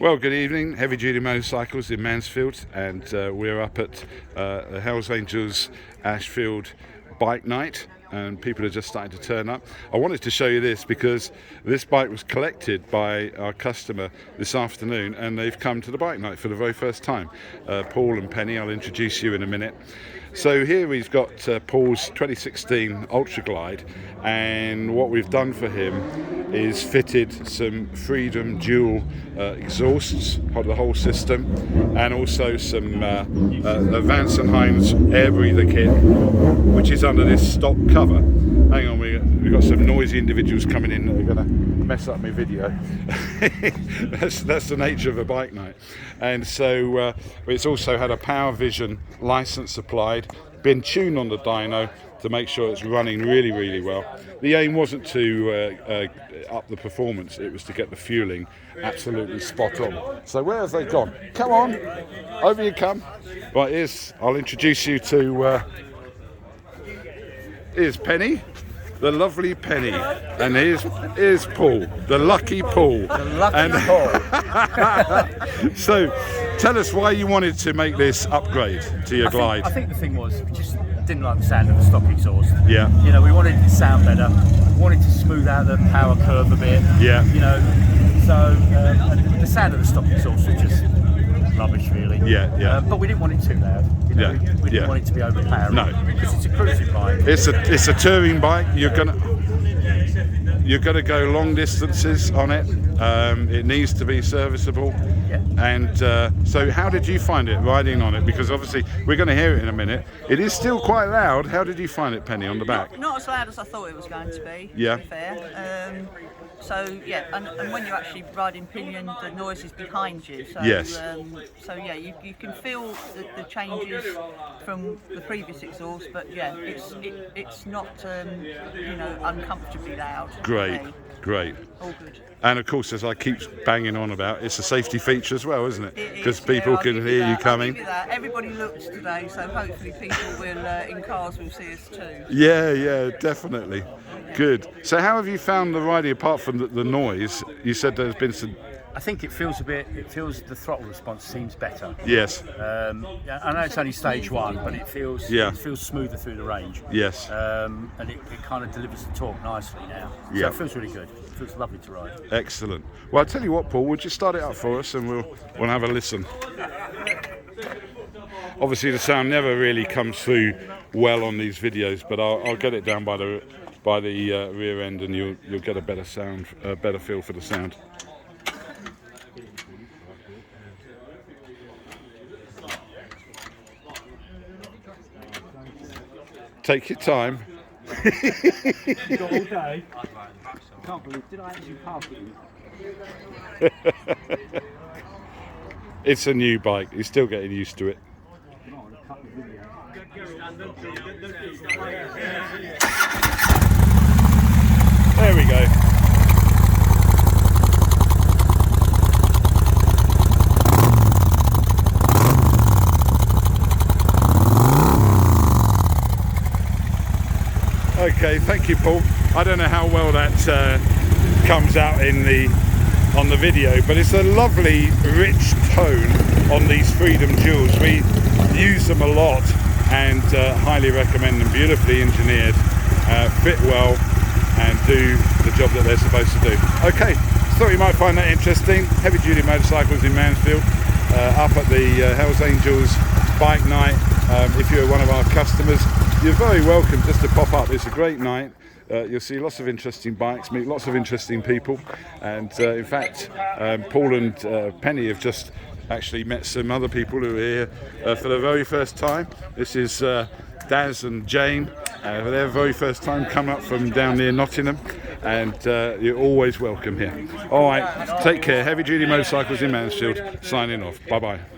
Well, good evening, Heavy Duty Motorcycles in Mansfield, and we're up at the Hells Angels Ashfield Bike Night, and people are just starting to turn up. I wanted to show you this because this bike was collected by our customer this afternoon, and they've come to the bike night for the very first time. Paul and Penny, I'll introduce you in a minute. So here we've got Paul's 2016 Ultra Glide, and what we've done for him is fitted some Freedom dual exhausts for the whole system, and also some Vance & Hines air breather kit, which is under this stock cover. Hang on, we've got some noisy individuals coming in that are going to mess up my video. that's the nature of a bike night. And so it's also had a Power Vision license applied, been tuned on the dyno to make sure it's running really well. The aim wasn't to up the performance, it was to get the fueling absolutely spot on. So where have they gone? Come on, over you come. Right, I'll introduce you to here's Penny, the lovely Penny, and here's Paul, the lucky Paul. The lucky Paul. So, tell us why you wanted to make this upgrade to your Glide. I think the thing was, we just didn't like the sound of the stock exhaust. Yeah. You know, we wanted it to sound better. We wanted to smooth out the power curve a bit. Yeah. You know, so the sound of the stock exhaust was just rubbish, really. Yeah. But we didn't want it too loud. You know, we didn't want it to be overpowering. No. Because it's a cruising bike. It's a touring bike. You're gonna go long distances on it. It needs to be serviceable. Yeah. And so how did you find it riding on it? Because obviously we're going to hear it in a minute. It is still quite loud. How did you find it, Penny, on the back? Not as loud as I thought it was going to be. Yeah. To be fair. So yeah, and when you're actually riding pillion, the noise is behind you. So, Yes. So yeah, you can feel the changes from the previous exhaust, but yeah, it's not uncomfortably loud. Great. All good. And of course, as I keep banging on about, it's a safety feature as well, isn't it? Because people I'll can give hear you that. coming. I'll give you that. Everybody looks today, so hopefully people will in cars will see us too. Yeah, definitely. Good. So how have you found the riding, apart from the noise? You said there's been some... I think it feels the throttle response seems better. Yes. I know it's only stage one, but it feels smoother through the range. Yes. And it kind of delivers the torque nicely now. Yeah. So it feels really good. It feels lovely to ride. Excellent. Well, I'll tell you what, Paul, would you start it up for us and we'll have a listen. Obviously the sound never really comes through well on these videos, but I'll get it down by the rear end, and you'll get a better sound, a better feel for the sound. Take your time. You got all day. I can't believe, did I actually park it? It's a new bike. You're still getting used to it. There we go. Okay, thank you, Paul. I don't know how well that comes out on the video, but it's a lovely, rich tone on these Freedom Duals. We use them a lot and highly recommend them. Beautifully engineered, fit well, and do the job that they're supposed to do. Okay, thought you might find that interesting. Heavy Duty Motorcycles in Mansfield, up at the Hells Angels Bike Night. If you're one of our customers, you're very welcome just to pop up. It's a great night. You'll see lots of interesting bikes, meet lots of interesting people, and in fact Paul and Penny have just actually met some other people who are here for the very first time. This is Daz and Jane, for their very first time coming up from down near Nottingham, and you're always welcome here. Alright, take care. Heavy Duty Motorcycles in Mansfield, signing off. Bye bye.